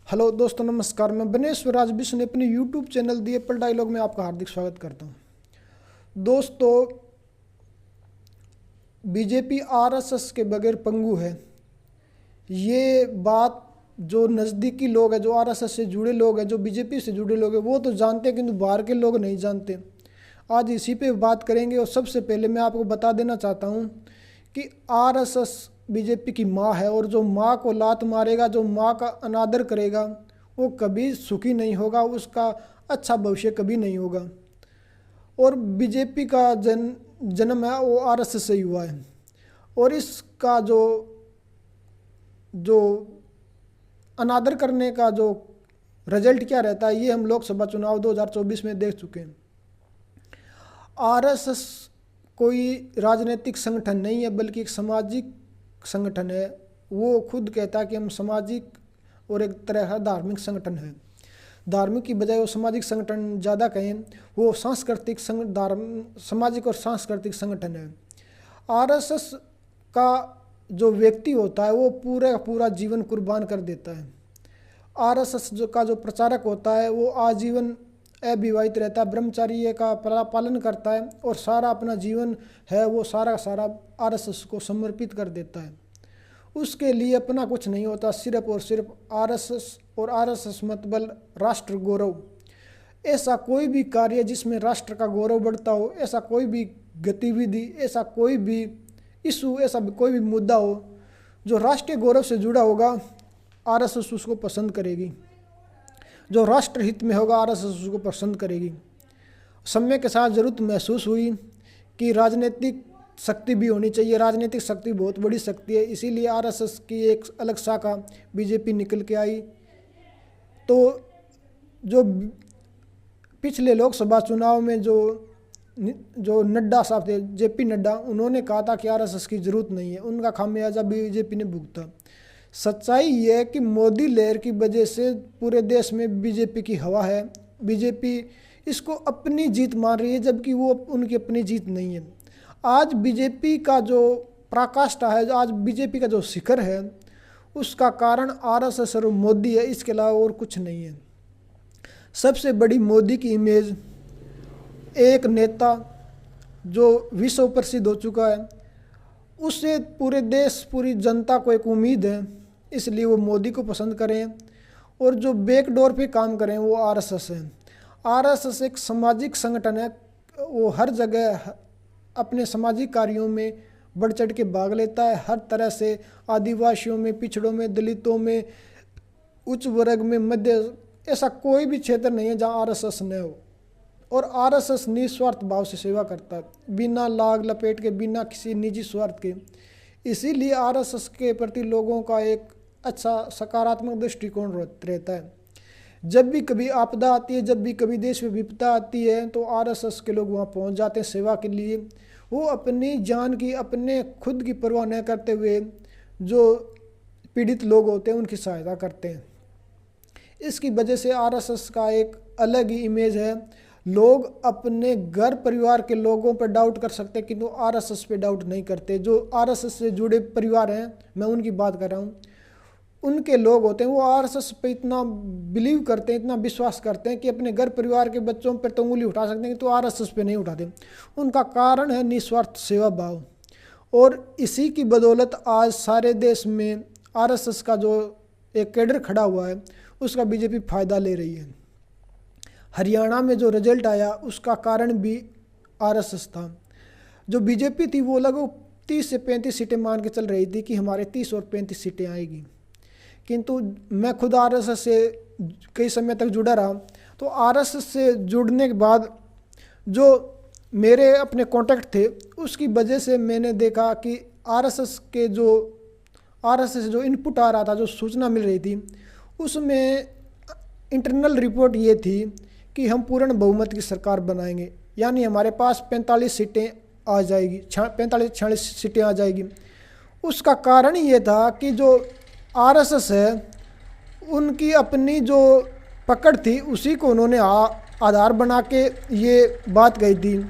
Hello दोस्तों, नमस्कार। मैं बनेश्वर आज विश्व ने अपने यूट्यूब चैनल दी एप्पल डायलॉग में आपका हार्दिक स्वागत करता हूं। दोस्तों, बीजेपी आरएसएस के बगैर पंगु है। ये बात जो नज़दीकी लोग हैं, जो आरएसएस से जुड़े लोग हैं, जो बीजेपी से जुड़े लोग हैं, वो तो जानते हैं, किंतु बाहर के लोग नहीं जानते। आज इसी पे बात करेंगे। और सबसे पहले मैं आपको बता देना चाहता हूँ कि आरएसएस बीजेपी की माँ है, और जो माँ को लात मारेगा, जो माँ का अनादर करेगा, वो कभी सुखी नहीं होगा, उसका अच्छा भविष्य कभी नहीं होगा। और बीजेपी का जन्म है वो आरएसएस से हुआ है। और इसका जो जो अनादर करने का जो रिजल्ट क्या रहता है, ये हम लोकसभा चुनाव 2024 में देख चुके हैं। आरएसएस कोई राजनीतिक संगठन नहीं है, बल्कि एक सामाजिक संगठन है। वो खुद कहता है कि हम सामाजिक और एक तरह का धार्मिक संगठन है। धार्मिक की बजाय वो सामाजिक संगठन ज़्यादा कहें, वो सांस्कृतिक सामाजिक और सांस्कृतिक संगठन है। आरएसएस का जो व्यक्ति होता है वो पूरा जीवन कुर्बान कर देता है। आरएसएस का जो प्रचारक होता है वो आजीवन अविवाहित रहता है, ब्रह्मचर्य का पालन करता है, और सारा अपना जीवन है वो सारा आरएसएस को समर्पित कर देता है। उसके लिए अपना कुछ नहीं होता, सिर्फ और सिर्फ आरएसएस और आरएसएस मतलब राष्ट्र गौरव। ऐसा कोई भी कार्य जिसमें राष्ट्र का गौरव बढ़ता हो, ऐसा कोई भी गतिविधि, ऐसा कोई भी इशू, ऐसा कोई भी मुद्दा हो जो राष्ट्रीय गौरव से जुड़ा होगा, आरएसएस उसको पसंद करेगी। जो राष्ट्र हित में होगा, आरएसएस उसको पसंद करेगी। समय के साथ ज़रूरत महसूस हुई कि राजनीतिक शक्ति भी होनी चाहिए। राजनीतिक शक्ति बहुत बड़ी शक्ति है, इसीलिए आरएसएस की एक अलग शाखा बीजेपी निकल के आई। तो जो पिछले लोकसभा चुनाव में जो नड्डा साहब थे, जेपी नड्डा, उन्होंने कहा था कि आरएसएस की ज़रूरत नहीं है, उनका खामियाजा बीजेपी ने भुगता। सच्चाई ये है कि मोदी लहर की वजह से पूरे देश में बीजेपी की हवा है। बीजेपी इसको अपनी जीत मान रही है, जबकि वो उनकी अपनी जीत नहीं है। आज बीजेपी का जो पराकाष्ठा है, आज बीजेपी का जो शिखर है, उसका कारण आरएसएस और मोदी है, इसके अलावा और कुछ नहीं है। सबसे बड़ी मोदी की इमेज, एक नेता जो विश्व प्रसिद्ध हो चुका है, उससे पूरे देश, पूरी जनता को एक उम्मीद है, इसलिए वो मोदी को पसंद करें। और जो बैकडोर पे काम करें वो आरएसएस है। आरएसएस एक सामाजिक संगठन है, वो हर जगह अपने सामाजिक कार्यों में बढ़ चढ़ के भाग लेता है। हर तरह से आदिवासियों में, पिछड़ों में, दलितों में, उच्च वर्ग में, मध्य, ऐसा कोई भी क्षेत्र नहीं है जहाँ आरएसएस न हो। और आरएसएस निस्वार्थ भाव से सेवा करता है, बिना लाग लपेट के, बिना किसी निजी स्वार्थ के। इसीलिए आरएसएस के प्रति लोगों का एक अच्छा सकारात्मक दृष्टिकोण रहता है। जब भी कभी आपदा आती है, जब भी कभी देश में विपदा आती है, तो आरएसएस के लोग वहाँ पहुँच जाते हैं सेवा के लिए। वो अपनी जान की, अपने खुद की परवाह न करते हुए जो पीड़ित लोग होते हैं उनकी सहायता करते हैं। इसकी वजह से आरएसएस का एक अलग ही इमेज है। लोग अपने घर परिवार के लोगों पर डाउट कर सकते हैं, किंतु आरएसएस पे डाउट नहीं करते। जो आरएसएस से जुड़े परिवार हैं, मैं उनकी बात कर रहा हूँ, उनके लोग होते हैं, वो आरएसएस पे इतना बिलीव करते हैं, इतना विश्वास करते हैं कि अपने घर परिवार के बच्चों पर तो उंगली उठा सकते हैं, तो आरएसएस पे नहीं उठाते। उनका कारण है निस्वार्थ सेवा भाव। और इसी की बदौलत आज सारे देश में आरएसएस का जो एक कैडर खड़ा हुआ है, उसका बीजेपी फ़ायदा ले रही है। हरियाणा में जो रिजल्ट आया, उसका कारण भी आरएसएस था। जो बीजेपी थी वो लगभग 30 से 35 सीटें मान के चल रही थी कि हमारे 30 और 35 सीटें आएगी। किंतु मैं खुद आरएसएस से कई समय तक जुड़ा रहा, तो आरएसएस से जुड़ने के बाद जो मेरे अपने कॉन्टैक्ट थे, उसकी वजह से मैंने देखा कि आरएसएस से जो इनपुट आ रहा था, जो सूचना मिल रही थी, उसमें इंटरनल रिपोर्ट ये थी कि हम पूर्ण बहुमत की सरकार बनाएंगे, यानी हमारे पास 45 सीटें आ जाएगी, 45-46 सीटें आ जाएगी। उसका कारण ये था कि जो आरएसएस है, उनकी अपनी जो पकड़ थी, उसी को उन्होंने आधार बना के ये बात कही थी।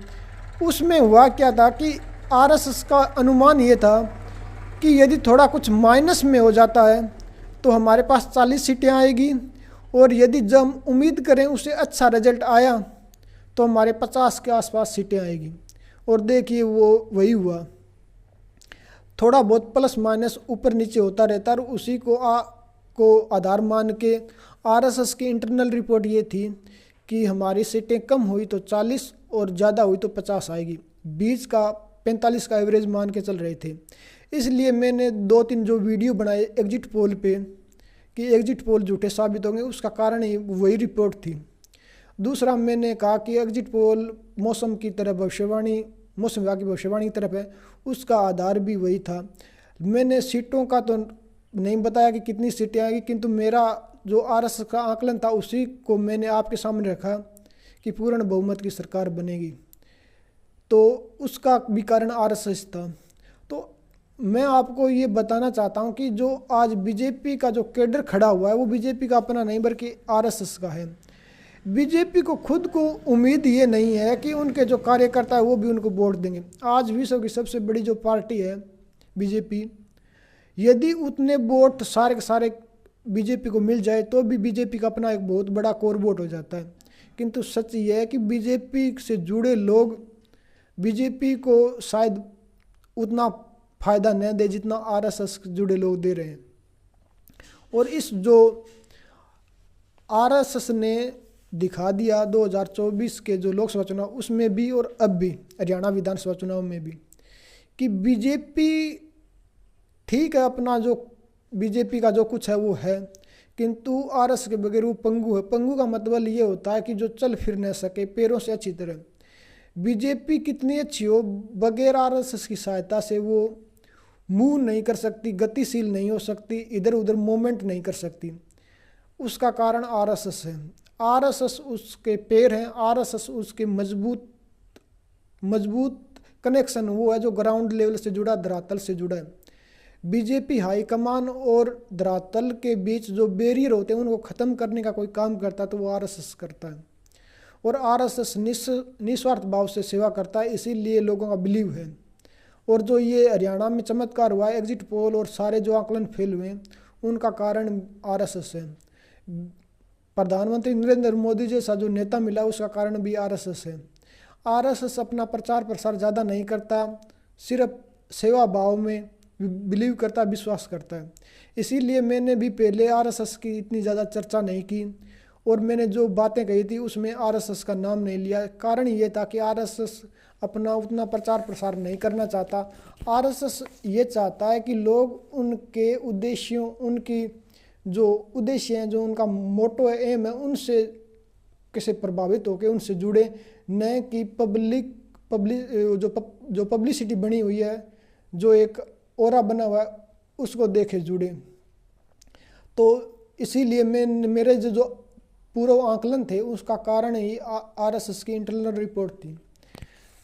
उसमें हुआ क्या था कि आरएसएस का अनुमान ये था कि यदि थोड़ा कुछ माइनस में हो जाता है तो हमारे पास 40 सीटें आएगी, और यदि जब हम उम्मीद करें उससे अच्छा रिजल्ट आया तो हमारे 50 के आसपास सीटें आएगी। और देखिए वो वही हुआ, थोड़ा बहुत प्लस माइनस ऊपर नीचे होता रहता है। और उसी को आधार मान के आरएसएस की इंटरनल रिपोर्ट ये थी कि हमारी सीटें कम हुई तो 40 और ज़्यादा हुई तो 50 आएगी, बीच का 45 का एवरेज मान के चल रहे थे। इसलिए मैंने 2-3 जो वीडियो बनाए एग्जिट पोल पे कि एग्जिट पोल झूठे साबित होंगे, उसका कारण ही वही रिपोर्ट थी। दूसरा मैंने कहा कि एग्जिट पोल मौसम की तरफ भविष्यवाणी, मौसम विभाग की भविष्यवाणी की तरफ है, उसका आधार भी वही था। मैंने सीटों का तो नहीं बताया कि कितनी सीटें आएगी, किंतु मेरा जो आरएसएस का आकलन था उसी को मैंने आपके सामने रखा कि पूर्ण बहुमत की सरकार बनेगी, तो उसका भी कारण आरएसएस था। तो मैं आपको ये बताना चाहता हूँ कि जो आज बीजेपी का जो कैडर खड़ा हुआ है वो बीजेपी का अपना नहीं बल्कि आरएसएस का है। बीजेपी को खुद को उम्मीद ये नहीं है कि उनके जो कार्यकर्ता है वो भी उनको वोट देंगे। आज विश्व की सबसे बड़ी जो पार्टी है बीजेपी, यदि उतने वोट सारे के सारे बीजेपी को मिल जाए तो भी बीजेपी का अपना एक बहुत बड़ा कोर वोट हो जाता है। किंतु सच ये है कि बीजेपी से जुड़े लोग बीजेपी को शायद उतना फ़ायदा न दे जितना आरएसएस से जुड़े लोग दे रहे हैं। और इस जो आरएसएस ने दिखा दिया 2024 के जो लोकसभा चुनाव उसमें भी और अब भी हरियाणा विधानसभा चुनाव में भी कि बीजेपी ठीक है, अपना जो बीजेपी का जो कुछ है वो है, किंतु आरएसएस के बगैर वो पंगु है। पंगु का मतलब ये होता है कि जो चल फिर न सके पैरों से अच्छी तरह। बीजेपी कितनी अच्छी हो, बगैर आरएसएस की सहायता से वो मूव नहीं कर सकती, गतिशील नहीं हो सकती, इधर उधर मूवमेंट नहीं कर सकती। उसका कारण आरएसएस है। आरएसएस उसके पैर हैं, आरएसएस उसके मजबूत कनेक्शन वो है जो ग्राउंड लेवल से जुड़ा, धरातल से जुड़ा है। बीजेपी हाईकमान और धरातल के बीच जो बैरियर होते हैं उनको ख़त्म करने का कोई काम करता है तो वो आरएसएस करता है। और आरएसएस निस्वार्थ भाव से सेवा करता है, इसीलिए लोगों का बिलीव है। और जो ये हरियाणा में चमत्कार हुआ है, एग्जिट पोल और सारे जो आकलन फेल हुए उनका कारण आरएसएस है। प्रधानमंत्री नरेंद्र मोदी जैसा जो नेता मिला उसका कारण भी आरएसएस है। आरएसएस अपना प्रचार प्रसार ज़्यादा नहीं करता, सिर्फ सेवा भाव में बिलीव करता, विश्वास करता है। इसीलिए मैंने भी पहले आरएसएस की इतनी ज़्यादा चर्चा नहीं की और मैंने जो बातें कही थी उसमें आरएसएस का नाम नहीं लिया। कारण ये था कि आरएसएस अपना उतना प्रचार प्रसार नहीं करना चाहता। आरएसएस ये चाहता है कि लोग उनके उद्देश्यों, उनकी जो उद्देश्य हैं, जो उनका मोटो है, एम है, उनसे कैसे प्रभावित होकर उनसे जुड़े, न कि जो पब्लिसिटी बनी हुई है, जो एक ओरा बना हुआ है, उसको देखे जुड़े। तो इसीलिए मेरे जो पूर्व आकलन थे उसका कारण ही आरएसएस की इंटरनल रिपोर्ट थी।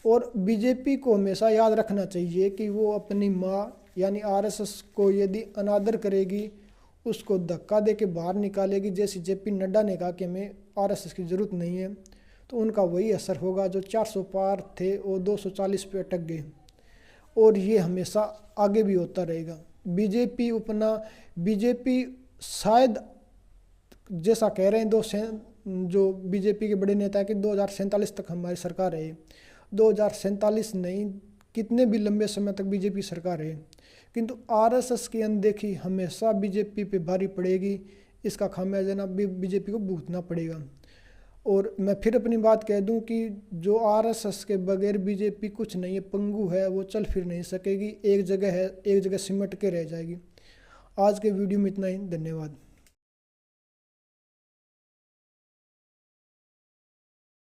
और बीजेपी को हमेशा याद रखना चाहिए कि वो अपनी माँ यानी आरएसएस को यदि अनादर करेगी, उसको धक्का दे के बाहर निकालेगी, जैसे जेपी नड्डा ने कहा कि हमें आरएसएस की ज़रूरत नहीं है, तो उनका वही असर होगा। जो 400 पार थे वो 240 पे अटक गए और ये हमेशा आगे भी होता रहेगा। बीजेपी शायद जैसा कह रहे हैं जो बीजेपी के बड़े नेता है कि 2047 तक हमारी सरकार है। 2047 नहीं, कितने भी लंबे समय तक बीजेपी सरकार है, किंतु आरएसएस की अनदेखी हमेशा बीजेपी पे भारी पड़ेगी। इसका खामियाजा बीजेपी को भुगतना पड़ेगा। और मैं फिर अपनी बात कह दूं कि जो आरएसएस के बगैर बीजेपी कुछ नहीं है, पंगु है, वो चल फिर नहीं सकेगी, एक जगह है, एक जगह सिमट के रह जाएगी। आज के वीडियो में इतना ही, धन्यवाद।